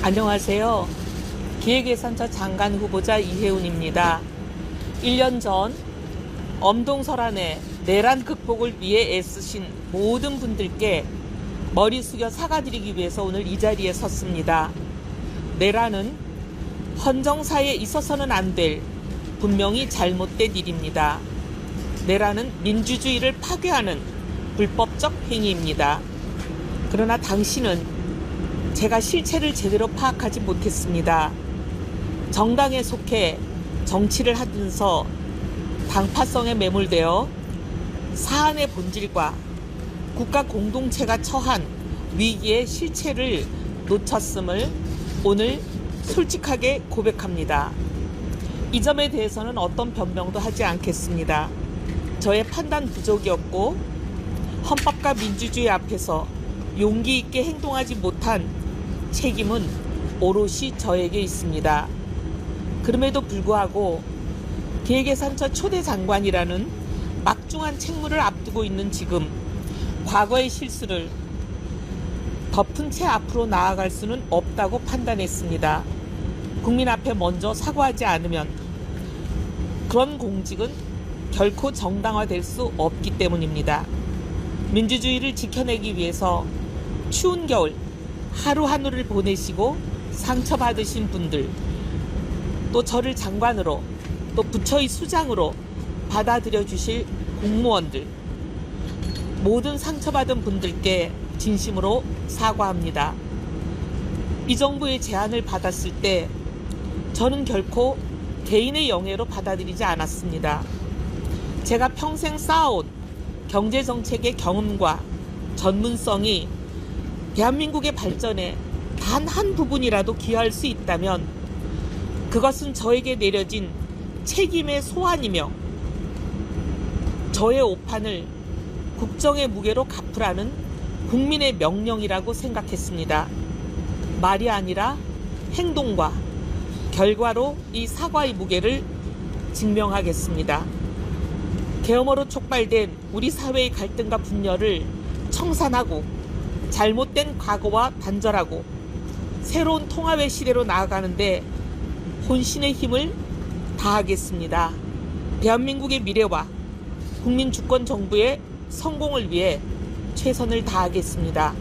안녕하세요. 기획예산처 장관 후보자 이혜운입니다. 1년 전 엄동설안의 내란 극복을 위해 애쓰신 모든 분들께 머리 숙여 사과드리기 위해서 오늘 이 자리에 섰습니다. 내란은 헌정사에 있어서는 안 될 분명히 잘못된 일입니다. 내란은 민주주의를 파괴하는 불법적 행위입니다. 그러나 당신은 제가 실체를 제대로 파악하지 못했습니다. 정당에 속해 정치를 하면서 당파성에 매몰되어 사안의 본질과 국가 공동체가 처한 위기의 실체를 놓쳤음을 오늘 솔직하게 고백합니다. 이 점에 대해서는 어떤 변명도 하지 않겠습니다. 저의 판단 부족이었고 헌법과 민주주의 앞에서 용기 있게 행동하지 못한 책임은 오롯이 저에게 있습니다. 그럼에도 불구하고 기획예산처 초대 장관이라는 막중한 책무를 앞두고 있는 지금 과거의 실수를 덮은 채 앞으로 나아갈 수는 없다고 판단했습니다. 국민 앞에 먼저 사과하지 않으면 그런 공직은 결코 정당화될 수 없기 때문입니다. 민주주의를 지켜내기 위해서 추운 겨울 하루하루를 보내시고 상처받으신 분들, 또 저를 장관으로 또 부처의 수장으로 받아들여 주실 공무원들, 모든 상처받은 분들께 진심으로 사과합니다. 이 정부의 제안을 받았을 때 저는 결코 개인의 영예로 받아들이지 않았습니다. 제가 평생 쌓아온 경제정책의 경험과 전문성이 대한민국의 발전에 단 한 부분이라도 기여할 수 있다면 그것은 저에게 내려진 책임의 소환이며 저의 오판을 국정의 무게로 갚으라는 국민의 명령이라고 생각했습니다. 말이 아니라 행동과 결과로 이 사과의 무게를 증명하겠습니다. 계엄으로 촉발된 우리 사회의 갈등과 분열을 청산하고 잘못된 과거와 단절하고 새로운 통합의 시대로 나아가는데 혼신의 힘을 다하겠습니다. 대한민국의 미래와 국민 주권 정부의 성공을 위해 최선을 다하겠습니다.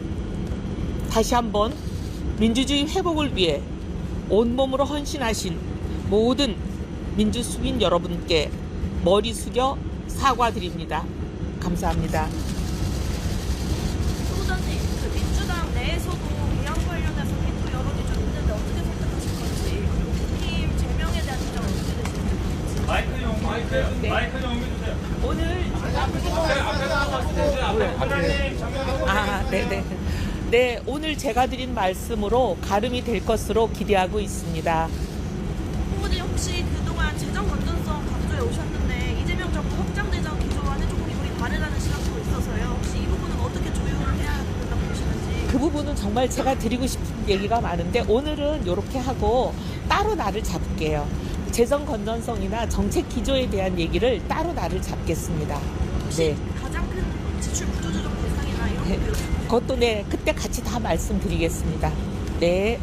다시 한번 민주주의 회복을 위해 온몸으로 헌신하신 모든 민주수민 여러분께 머리 숙여 사과드립니다. 감사합니다. 후보자님, 그 민주당 내에서도 개헌 관련해서 비토 여론이 좀 있는데 어떻게 생각하실 건지, 그리고 국힘 제명에 대한 입장 어떻게 되시는지. 마이크 좀 옮겨주세요. 오늘 네네. 네, 오늘 제가 드린 말씀으로 가름이 될 것으로 기대하고 있습니다. 후보자님, 혹시 그동안 재정 건전성 강조해 오셨는데 이재명 정부 확장대전 기조와는 조금 이분이 다르다는 시각도 있어서요. 혹시 이 부분은 어떻게 조율을 해야 된다고 보시는지. 그 부분은 정말 제가 드리고 싶은 얘기가 많은데 오늘은 이렇게 하고 따로 날을 잡을게요. 재정 건전성이나 정책 기조에 대한 얘기를 따로 날을 잡겠습니다. 혹시 네. 가장 큰 지출 구조조정 대상이나 이런 네. 것들 그것도 네, 그때 같이 다 말씀드리겠습니다. 네.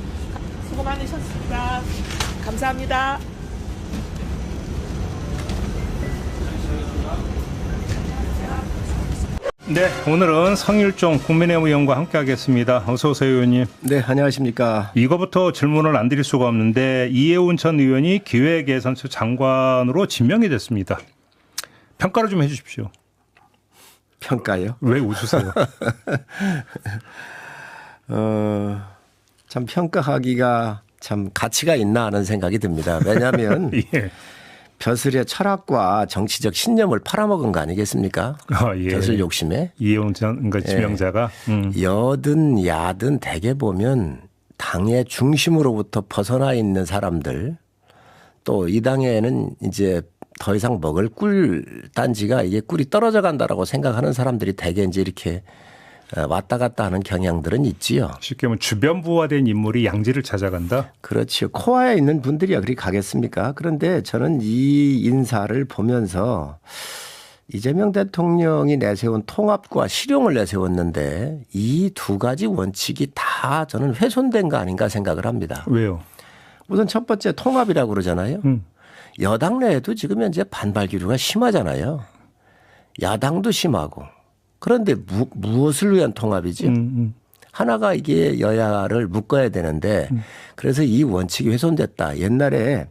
수고 많으셨습니다. 감사합니다. 네, 오늘은 성일종 국민의힘 의원과 함께하겠습니다. 어서 오세요, 의원님. 네, 안녕하십니까. 이거부터 질문을 안 드릴 수가 없는데 이혜운 전 의원이 기획예산처 장관으로 지명이 됐습니다. 평가를 좀 해주십시오. 평가요? 왜 웃으세요? 참 평가하기가 참 가치가 있나 하는 생각이 듭니다. 왜냐하면 예. 벼슬의 철학과 정치적 신념을 팔아먹은 거 아니겠습니까? 예. 벼슬 욕심에. 이혜운 전 지명자가. 여든 야든 대개 보면 당의 중심으로부터 벗어나 있는 사람들, 또 이 당에는 이제 더 이상 먹을 꿀 단지가 이게 꿀이 떨어져 간다라고 생각하는 사람들이 대개 이제 이렇게 왔다 갔다 하는 경향들은 있지요. 쉽게 말하면 주변부화된 인물이 양지를 찾아간다. 그렇죠. 코아에 있는 분들이야 그리 가겠습니까? 그런데 저는 이 인사를 보면서 이재명 대통령이 내세운 통합과 실용을 내세웠는데 이 두 가지 원칙이 다 저는 훼손된 거 아닌가 생각을 합니다. 왜요? 우선 첫 번째 통합이라고 그러잖아요. 여당 내에도 지금 현재 반발 기류가 심하잖아요. 야당도 심하고. 그런데 무엇을 위한 통합이죠? 하나가 이게 여야를 묶어야 되는데 그래서 이 원칙이 훼손됐다. 옛날에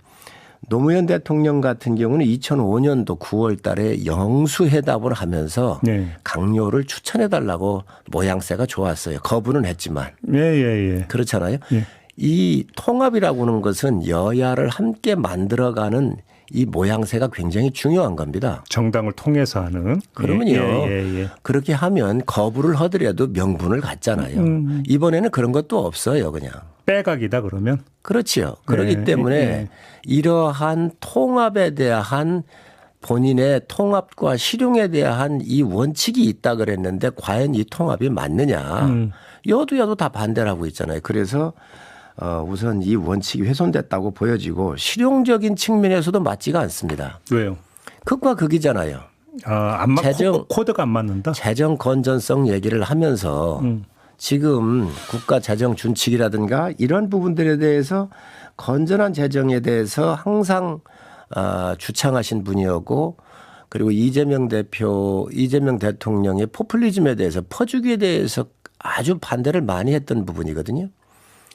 노무현 대통령 같은 경우는 2005년도 9월 달에 영수회담을 하면서 네. 강요를 추천해달라고 모양새가 좋았어요. 거부는 했지만. 예. 그렇잖아요. 예. 이 통합이라고 하는 것은 여야를 함께 만들어가는 이 모양새가 굉장히 중요한 겁니다. 정당을 통해서 하는. 그러면요. 예. 그렇게 하면 거부를 하더라도 명분을 갖잖아요. 이번에는 그런 것도 없어요. 그냥. 빼각이다 그러면. 그렇지요. 그렇기 네. 때문에 예. 이러한 통합에 대한 본인의 통합과 실용에 대한 이 원칙이 있다 그랬는데 과연 이 통합이 맞느냐. 여도 다 반대를 하고 있잖아요. 그래서 우선 이 원칙이 훼손됐다고 보여지고 실용적인 측면에서도 맞지가 않습니다. 왜요? 극과 극이잖아요. 안 맞, 코드가 안 맞는다? 재정 건전성 얘기를 하면서 지금 국가 재정 준칙이라든가 이런 부분들에 대해서 건전한 재정에 대해서 항상 주창하신 분이었고 그리고 이재명 대통령의 포퓰리즘에 대해서 퍼주기에 대해서 아주 반대를 많이 했던 부분이거든요.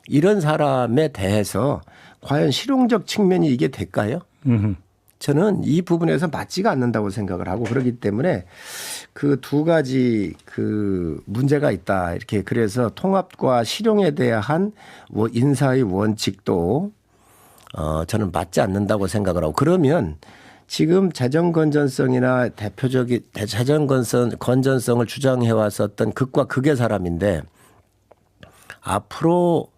이런 사람에 대해서 과연 실용적 측면이 이게 될까요? 저는 이 부분에서 맞지가 않는다고 생각을 하고 그렇기 때문에 그 두 가지 그 문제가 있다. 이렇게 그래서 통합과 실용에 대한 인사의 원칙도 저는 맞지 않는다고 생각을 하고 그러면 지금 재정 건전성이나 대표적인 재정 건전성을 주장해 왔었던 극과 극의 사람인데 앞으로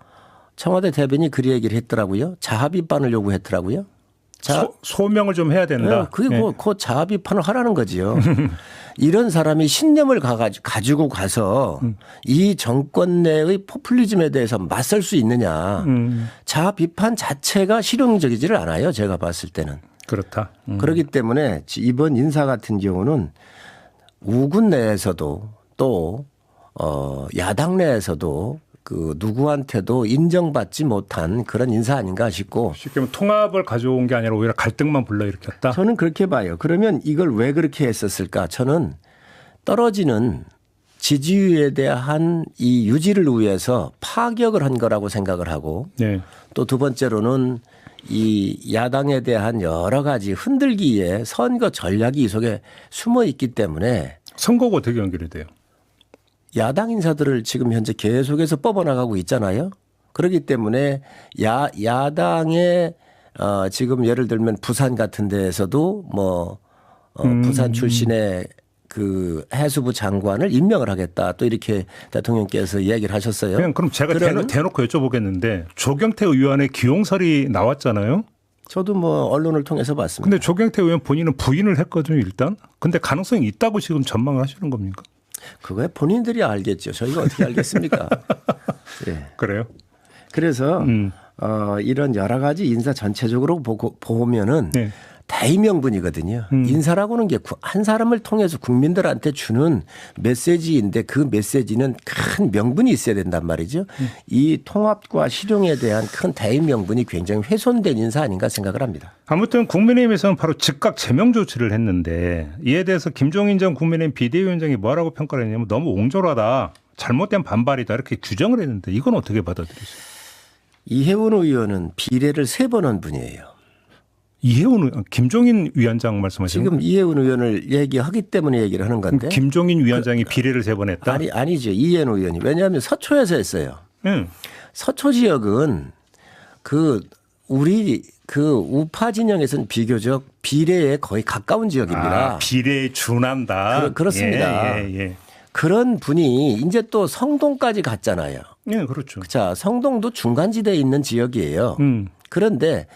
청와대 대변인이 그 얘기를 했더라고요. 자하 비판을 요구했더라고요. 소명을 좀 해야 된다. 네, 그게 그 자아 비판을 하라는 거지요. 이런 사람이 신념을 가지고 가서 이 정권 내의 포퓰리즘에 대해서 맞설 수 있느냐. 자아 비판 자체가 실용적이지를 않아요. 제가 봤을 때는. 그렇다. 그렇기 때문에 이번 인사 같은 경우는 우군 내에서도 또 야당 내에서도 그 누구한테도 인정받지 못한 그런 인사 아닌가 싶고. 쉽게 말하면 통합을 가져온 게 아니라 오히려 갈등만 불러일으켰다. 저는 그렇게 봐요. 그러면 이걸 왜 그렇게 했었을까? 저는 떨어지는 지지율에 대한 이 유지를 위해서 파격을 한 거라고 생각을 하고 네. 또 두 번째로는 이 야당에 대한 여러 가지 흔들기에 선거 전략이 이 속에 숨어 있기 때문에 선거가 어떻게 연결이 돼요? 야당 인사들을 지금 현재 계속해서 뽑아나가고 있잖아요. 그렇기 때문에 야당의 지금 예를 들면 부산 같은 데에서도 부산 출신의 그 해수부 장관을 임명을 하겠다. 또 이렇게 대통령께서 얘기를 하셨어요. 그럼 제가 대놓고 여쭤보겠는데 조경태 의원의 기용설이 나왔잖아요. 저도 언론을 통해서 봤습니다. 근데 조경태 의원 본인은 부인을 했거든요, 일단. 근데 가능성이 있다고 지금 전망을 하시는 겁니까? 그거야 본인들이 알겠죠. 저희가 어떻게 알겠습니까? 네. 그래요? 그래서 이런 여러 가지 인사 전체적으로 보면은 네. 대의명분이거든요. 인사라고는 게 한 사람을 통해서 국민들한테 주는 메시지인데 그 메시지는 큰 명분이 있어야 된단 말이죠. 이 통합과 실용에 대한 큰 대의명분이 굉장히 훼손된 인사 아닌가 생각을 합니다. 아무튼 국민의힘에서는 바로 즉각 제명 조치를 했는데 이에 대해서 김종인 전 국민의힘 비대위원장이 뭐라고 평가를 했냐면 너무 옹졸하다. 잘못된 반발이다. 이렇게 규정을 했는데 이건 어떻게 받아들이세요? 이해운 의원은 비례를 3번 한 분이에요. 김종인 위원장 말씀하시는 지금 이해운 의원을 얘기하기 때문에 얘기를 하는 건데. 김종인 위원장이 비례를 3번 했다? 아니죠. 이해운 의원이. 왜냐하면 서초에서 했어요. 서초 지역은 우리 우파 진영에서는 비교적 비례에 거의 가까운 지역입니다. 비례에 준한다. 그렇습니다. 예. 그런 분이 이제 또 성동까지 갔잖아요. 예, 그렇죠. 자, 성동도 중간지대에 있는 지역이에요. 그런데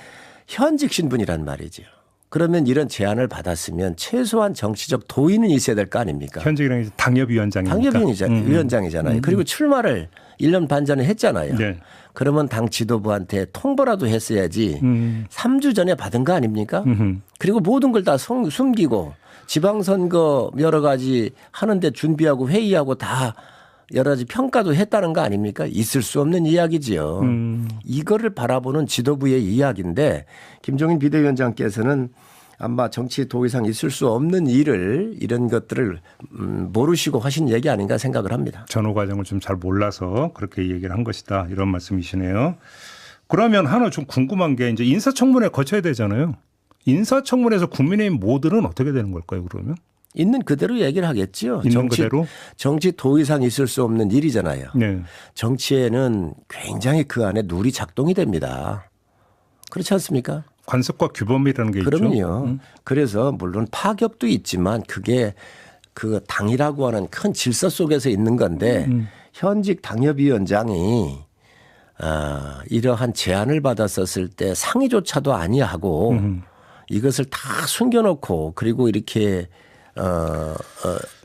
현직 신분이란 말이죠. 그러면 이런 제안을 받았으면 최소한 정치적 도의는 있어야 될 거 아닙니까? 현직이랑 당협위원장이니까. 당협위원장이잖아요. 그리고 출마를 1년 반 전에 했잖아요. 네. 그러면 당 지도부한테 통보라도 했어야지 3주 전에 받은 거 아닙니까? 그리고 모든 걸 다 숨기고 지방선거 여러 가지 하는데 준비하고 회의하고 다 여러 가지 평가도 했다는 거 아닙니까? 있을 수 없는 이야기지요. 이거를 바라보는 지도부의 이야기인데 김종인 비대위원장께서는 아마 정치 도의상 있을 수 없는 일을 이런 것들을 모르시고 하신 얘기 아닌가 생각을 합니다. 전후 과정을 좀 잘 몰라서 그렇게 얘기를 한 것이다. 이런 말씀이시네요. 그러면 하나 좀 궁금한 게 이제 인사청문회 거쳐야 되잖아요. 인사청문회에서 국민의힘 모드는 어떻게 되는 걸까요, 그러면? 있는 그대로 얘기를 하겠죠. 있는 그대로? 정치 도의상 있을 수 없는 일이잖아요. 네. 정치에는 굉장히 그 안에 룰이 작동이 됩니다. 그렇지 않습니까? 관습과 규범이라는 게 있죠. 그럼요. 그래서 물론 파격도 있지만 그게 그 당이라고 하는 큰 질서 속에서 있는 건데 현직 당협위원장이 이러한 제안을 받았었을 때 상의조차도 아니하고 이것을 다 숨겨놓고 그리고 이렇게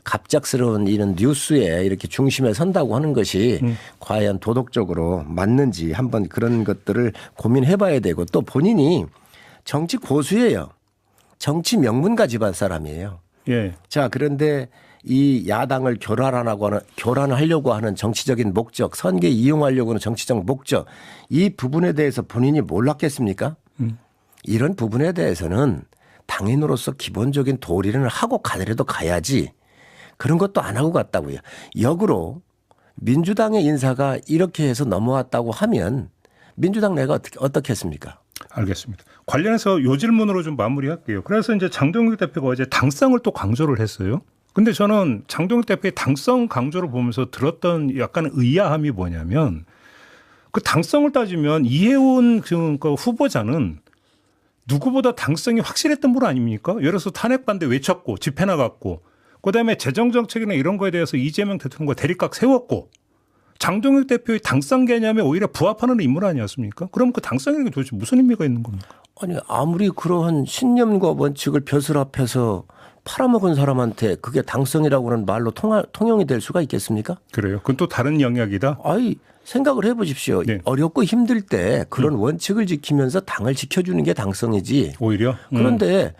갑작스러운 이런 뉴스에 이렇게 중심에 선다고 하는 것이 과연 도덕적으로 맞는지 한번 그런 것들을 고민해 봐야 되고 또 본인이 정치 고수예요. 정치 명문가 집안 사람이에요. 예. 자, 그런데 이 야당을 교란하려고 하는 정치적인 목적, 선거에 이용하려고 하는 정치적 목적 이 부분에 대해서 본인이 몰랐겠습니까? 이런 부분에 대해서는 당인으로서 기본적인 도리를 하고 가더라도 가야지 그런 것도 안 하고 갔다고요. 역으로 민주당의 인사가 이렇게 해서 넘어왔다고 하면 민주당 내가 어떻게 했습니까? 알겠습니다. 관련해서 요 질문으로 좀 마무리할게요. 그래서 이제 장동혁 대표가 어제 당성을 또 강조를 했어요. 근데 저는 장동혁 대표의 당성 강조를 보면서 들었던 약간 의아함이 뭐냐면 그 당성을 따지면 이해운 그 후보자는 누구보다 당성이 확실했던 분 아닙니까? 예를 들어서 탄핵 반대 외쳤고 집회 나갔고 그다음에 재정정책이나 이런 거에 대해서 이재명 대통령과 대립각 세웠고 장동혁 대표의 당성 개념에 오히려 부합하는 인물 아니었습니까? 그럼 그 당성이라는 게 도대체 무슨 의미가 있는 겁니까? 아니 아무리 그러한 신념과 원칙을 벼슬 앞에서 팔아먹은 사람한테 그게 당성이라고 하는 말로 통용이 될 수가 있겠습니까? 그래요. 그건 또 다른 영역이다. 아이 생각을 해보십시오. 네. 어렵고 힘들 때 그런 원칙을 지키면서 당을 지켜주는 게 당성이지. 오히려. 그런데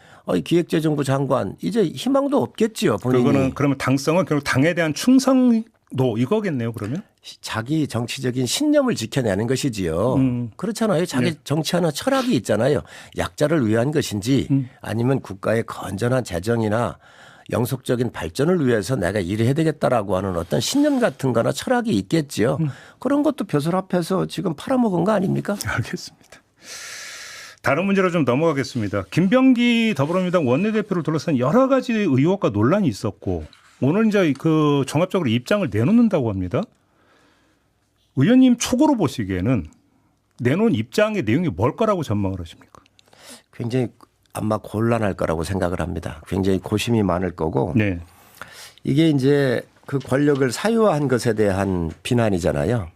기획재정부 장관 이제 희망도 없겠지요. 본인이. 그거는 그러면 당성은 결국 당에 대한 충성도 이거겠네요. 그러면. 자기 정치적인 신념을 지켜내는 것이지요. 그렇잖아요. 자기 정치하는 철학이 있잖아요. 약자를 위한 것인지 아니면 국가의 건전한 재정이나 영속적인 발전을 위해서 내가 일해야 되겠다라고 하는 어떤 신념 같은 거나 철학이 있겠지요. 그런 것도 벼슬 앞에서 지금 팔아먹은 거 아닙니까? 알겠습니다. 다른 문제로 좀 넘어가겠습니다. 김병기 더불어민주당 원내대표를 둘러싼 여러 가지 의혹과 논란이 있었고 오늘 이제 그 종합적으로 입장을 내놓는다고 합니다. 의원님 촉으로 보시기에는 내놓은 입장의 내용이 뭘 거라고 전망을 하십니까? 굉장히 아마 곤란할 거라고 생각을 합니다. 굉장히 고심이 많을 거고 네. 이게 이제 그 권력을 사유화한 것에 대한 비난이잖아요.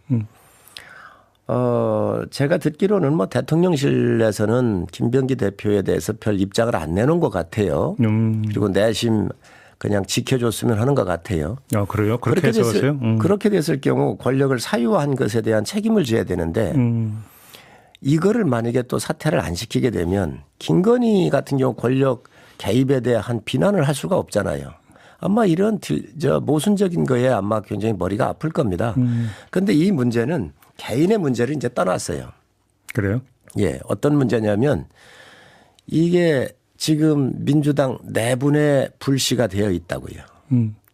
제가 듣기로는 뭐 대통령실에서는 김병기 대표에 대해서 별 입장을 안 내놓은 것 같아요. 그리고 내심 그냥 지켜줬으면 하는 것 같아요. 아, 그래요? 그렇게 해석하세요? 그렇게 됐을 경우 권력을 사유화한 것에 대한 책임을 져야 되는데 이거를 만약에 또 사퇴를 안 시키게 되면 김건희 같은 경우 권력 개입에 대한 비난을 할 수가 없잖아요. 아마 이런 모순적인 거에 아마 굉장히 머리가 아플 겁니다. 그런데 이 문제는 개인의 문제를 이제 떠났어요. 그래요? 예, 어떤 문제냐면 이게 지금 민주당 내분의 불씨가 되어 있다고요.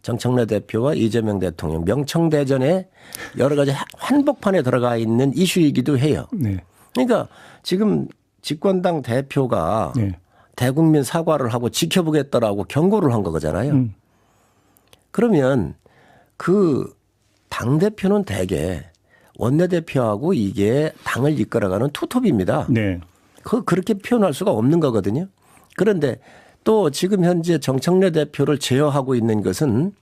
정청래 대표와 이재명 대통령 명청대전에 여러 가지 한복판에 들어가 있는 이슈이기도 해요. 네. 그러니까 지금 집권당 대표가 네. 대국민 사과를 하고 지켜보겠다라고 경고를 한 거잖아요. 그러면 그 당대표는 대개 원내대표하고 이게 당을 이끌어가는 투톱입니다. 네. 그렇게 표현할 수가 없는 거거든요. 그런데 또 지금 현재 정청래 대표를 제어하고 있는 것은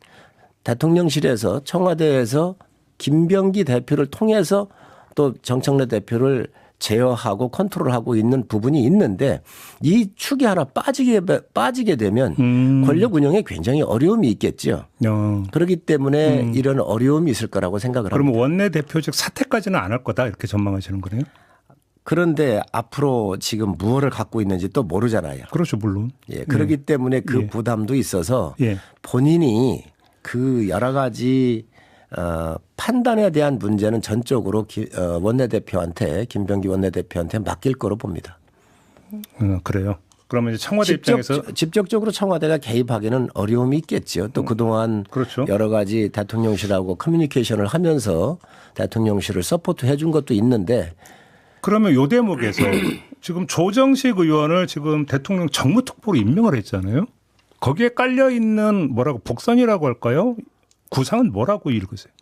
대통령실에서 청와대에서 김병기 대표를 통해서 또 정청래 대표를 제어하고 컨트롤하고 있는 부분이 있는데 이 축이 하나 빠지게 되면 권력 운영에 굉장히 어려움이 있겠죠. 그렇기 때문에 이런 어려움이 있을 거라고 생각을 합니다. 그러면 원내대표직 사퇴까지는 안 할 거다 이렇게 전망하시는 거네요? 그런데 앞으로 지금 무엇을 갖고 있는지 또 모르잖아요. 그렇죠, 물론. 예, 그렇기 때문에 그 부담도 있어서 예. 본인이 그 여러 가지 판단에 대한 문제는 전적으로 원내대표한테 김병기 원내대표한테 맡길 거로 봅니다. 그래요. 그러면 이제 청와대 입장에서 직접적으로 청와대가 개입하기는 어려움이 있겠죠. 또 그동안 그렇죠. 여러 가지 대통령실하고 커뮤니케이션을 하면서 대통령실을 서포트해 준 것도 있는데 그러면 요 대목에서 지금 조정식 의원을 지금 대통령 정무특보로 임명을 했잖아요. 거기에 깔려 있는 뭐라고 복선이라고 할까요? 구상은 뭐라고 읽으세요?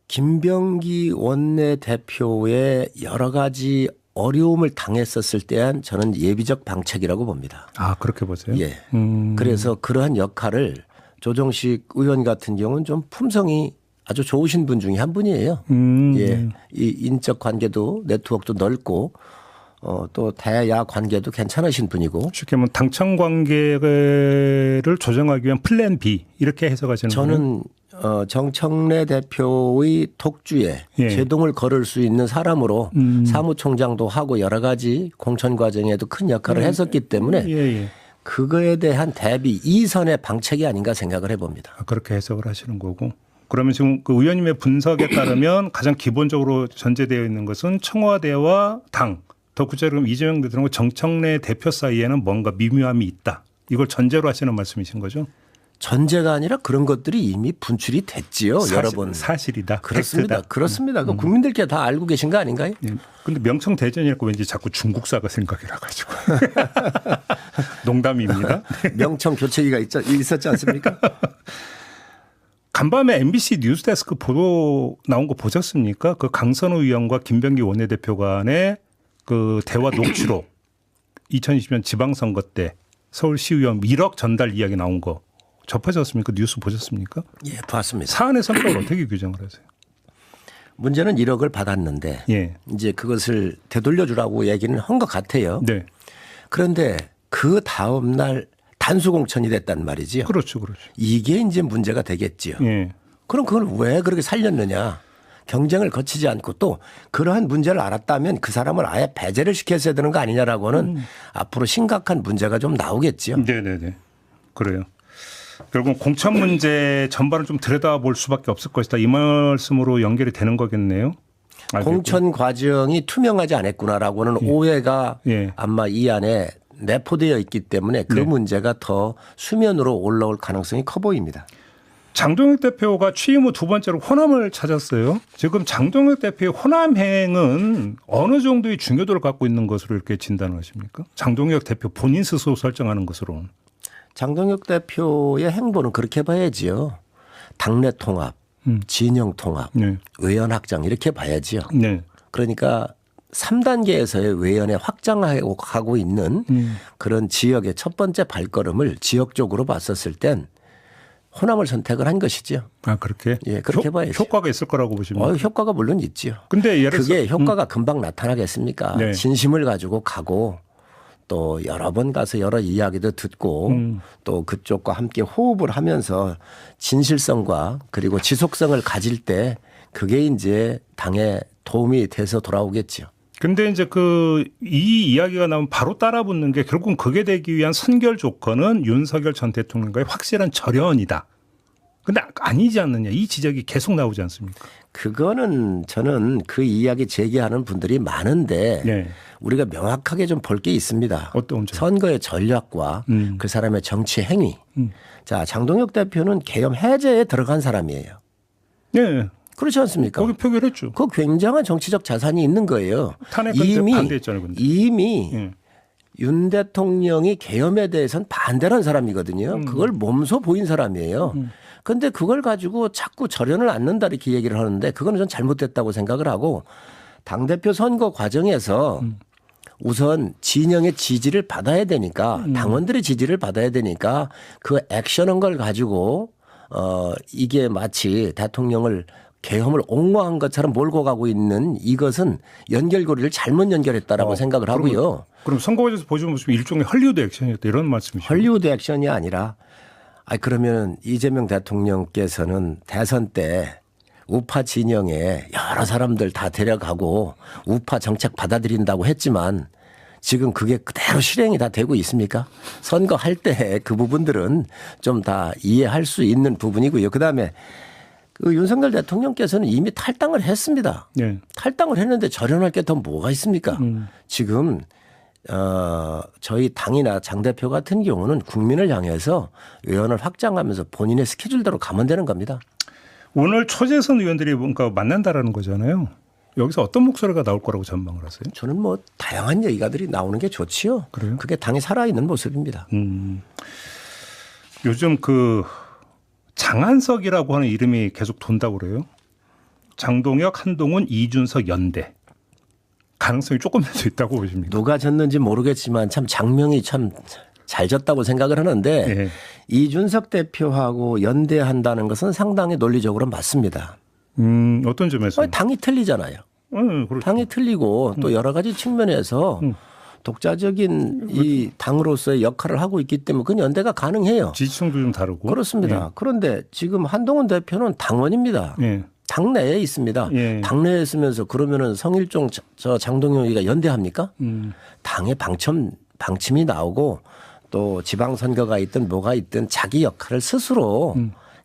김병기 원내대표의 여러 가지 어려움을 당했었을 때한 저는 예비적 방책이라고 봅니다. 아, 그렇게 보세요? 예. 그래서 그러한 역할을 조정식 의원 같은 경우는 좀 품성이 아주 좋으신 분 중에 한 분이에요. 예. 이 인적 관계도 네트워크도 넓고 또 대야 관계도 괜찮으신 분이고. 쉽게 말하면 당청 관계를 조정하기 위한 플랜 B 이렇게 해석하시는 거예요? 저는 정청래 대표의 독주에 예. 제동을 걸을 수 있는 사람으로 사무총장도 하고 여러 가지 공천 과정에도 큰 역할을 했었기 때문에 예. 그거에 대한 대비 이선의 방책이 아닌가 생각을 해봅니다. 그렇게 해석을 하시는 거고. 그러면 지금 그 의원님의 분석에 따르면 가장 기본적으로 전제되어 있는 것은 청와대와 당, 더 구체적으로 이재명 대통령과 정청래 대표 사이에는 뭔가 미묘함이 있다. 이걸 전제로 하시는 말씀이신 거죠? 전제가 아니라 그런 것들이 이미 분출이 됐지요. 여러 번. 사실이다. 그렇습니다. 팩트다. 그렇습니다. 그 국민들께 다 알고 계신 거 아닌가요? 그런데 명청대전이라고 왠지 자꾸 중국사가 생각이 나가지고. 농담입니다. 명청 교체기가 있었지 않습니까? 간밤에 MBC 뉴스데스크 보도 나온 거 보셨습니까? 그 강선우 의원과 김병기 원내대표 간의 그 대화 녹취록 2020년 지방선거 때 서울시의원 1억 전달 이야기 나온 거 접하셨습니까? 뉴스 보셨습니까? 예, 봤습니다. 사안의 성격을 어떻게 규정을 하세요? 문제는 1억을 받았는데 예. 이제 그것을 되돌려주라고 얘기는 한 것 같아요. 네. 그런데 그 다음 날 단수공천이 됐단 말이지요. 그렇죠. 이게 이제 문제가 되겠지요. 예. 그럼 그걸 왜 그렇게 살렸느냐. 경쟁을 거치지 않고 또 그러한 문제를 알았다면 그 사람을 아예 배제를 시켰어야 되는 거 아니냐라고는 앞으로 심각한 문제가 좀 나오겠지요. 네네네. 그래요. 결국 공천 문제 전반을 좀 들여다볼 수밖에 없을 것이다. 이 말씀으로 연결이 되는 거겠네요. 알겠고. 공천 과정이 투명하지 않았구나라고는 오해가 아마 이 안에 내포되어 있기 때문에 그 문제가 더 수면으로 올라올 가능성이 커 보입니다. 장동혁 대표가 취임 후 두 번째로 호남을 찾았어요. 지금 장동혁 대표의 호남행은 어느 정도의 중요도를 갖고 있는 것으로 이렇게 진단하십니까? 장동혁 대표 본인 스스로 설정하는 것으로는. 장동혁 대표의 행보는 그렇게 봐야지요. 당내 통합, 진영 통합, 외연 확장 이렇게 봐야지요. 네. 그러니까 3단계에서의 외연에 확장하고 있는 그런 지역의 첫 번째 발걸음을 지역적으로 봤었을 땐 호남을 선택을 한 것이죠. 아, 그렇게? 예, 그렇게 봐야죠. 효과가 있을 거라고 보십니까? 효과가 물론 있지요. 근데 예를 그게 효과가 금방 나타나겠습니까? 네. 진심을 가지고 가고 또 여러 번 가서 여러 이야기도 듣고 또 그쪽과 함께 호흡을 하면서 진실성과 그리고 지속성을 가질 때 그게 이제 당에 도움이 돼서 돌아오겠죠. 근데 이제 이 이야기가 나오면 바로 따라붙는 게 결국은 그게 되기 위한 선결 조건은 윤석열 전 대통령과의 확실한 절연이다. 근데 아니지 않느냐. 이 지적이 계속 나오지 않습니까? 그거는 저는 그 이야기 제기하는 분들이 많은데 우리가 명확하게 좀 볼 게 있습니다. 어떤 점? 선거의 전략과 그 사람의 정치 행위. 자, 장동혁 대표는 계엄 해제에 들어간 사람이에요. 네. 그렇지 않습니까? 거기 표결했죠. 그 굉장한 정치적 자산이 있는 거예요. 탄핵 반대했잖아요. 근데. 이미 윤 대통령이 계엄에 대해서는 반대라는 사람이거든요. 그걸 몸소 보인 사람이에요. 그런데 그걸 가지고 자꾸 절연을 않는다 이렇게 얘기를 하는데 그거는 전 잘못됐다고 생각을 하고 당대표 선거 과정에서 우선 진영의 지지를 받아야 되니까 당원들의 지지를 받아야 되니까 그 액션한 걸 가지고 이게 마치 대통령을 계엄을 옹호한 것처럼 몰고 가고 있는 이것은 연결고리를 잘못 연결했다라고 생각을 하고요. 그럼 선거에서 보시면 일종의 헐리우드 액션이었다 이런 말씀이시죠? 헐리우드 액션이 아니라 그러면 이재명 대통령께서는 대선 때 우파 진영에 여러 사람들 다 데려가고 우파 정책 받아들인다고 했지만 지금 그게 그대로 실행이 다 되고 있습니까? 선거할 때 그 부분들은 좀 다 이해할 수 있는 부분이고요. 그다음에 그 윤석열 대통령께서는 이미 탈당을 했습니다. 네. 탈당을 했는데 절연할 게 더 뭐가 있습니까? 지금 저희 당이나 장 대표 같은 경우는 국민을 향해서 의원을 확장하면서 본인의 스케줄대로 가면 되는 겁니다. 오늘 초재선 의원들이 뭔가 만난다라는 거잖아요. 여기서 어떤 목소리가 나올 거라고 전망을 하세요? 저는 뭐 다양한 얘기가들이 나오는 게 좋지요. 그래요? 그게 당이 살아있는 모습입니다. 요즘 그 장한석이라고 하는 이름이 계속 돈다고 그래요. 장동혁, 한동훈, 이준석 연대. 가능성이 조금이라도 있다고 보십니까? 누가 졌는지 모르겠지만 참 장명이 참 잘 졌다고 생각을 하는데 네. 이준석 대표하고 연대한다는 것은 상당히 논리적으로 맞습니다. 어떤 점에서? 당이 틀리잖아요. 그렇죠. 당이 틀리고 또 여러 가지 측면에서 독자적인 이 당으로서의 역할을 하고 있기 때문에 그 연대가 가능해요. 지지층도 좀 다르고. 그렇습니다. 그런데 지금 한동훈 대표는 당원입니다. 예. 당내에 있습니다. 예. 당내에 있으면서 그러면은 성일종 저 장동혁이가 연대합니까? 음. 당의 방침이 나오고 또 지방선거가 있든 뭐가 있든 자기 역할을 스스로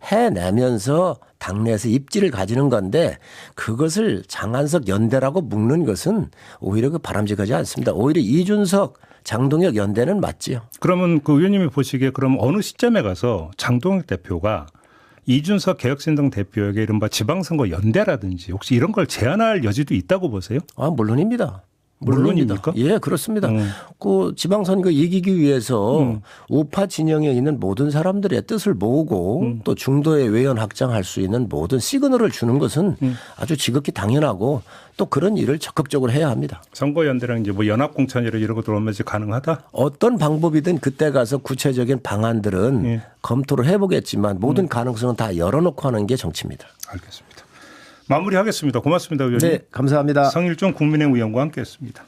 해내면서 당내에서 입지를 가지는 건데 그것을 장한석 연대라고 묶는 것은 오히려 그 바람직하지 않습니다. 오히려 이준석 장동혁 연대는 맞지요. 그러면 그 의원님이 보시기에 그럼 어느 시점에 가서 장동혁 대표가 이준석 개혁신당 대표에게 이른바 지방선거 연대라든지 혹시 이런 걸 제안할 여지도 있다고 보세요? 물론입니다. 물론입니까? 예, 그렇습니다. 그 지방선거 이기기 위해서 우파 진영에 있는 모든 사람들의 뜻을 모으고 또 중도의 외연 확장할 수 있는 모든 시그널을 주는 것은 아주 지극히 당연하고 또 그런 일을 적극적으로 해야 합니다. 선거연대랑 이제 뭐 연합공천이라 이런 거 들어오면 이제 가능하다? 어떤 방법이든 그때 가서 구체적인 방안들은 예. 검토를 해보겠지만 모든 가능성은 다 열어놓고 하는 게 정치입니다. 알겠습니다. 마무리하겠습니다. 고맙습니다, 의원님. 네, 감사합니다. 성일종 국민의힘 의원과 함께했습니다.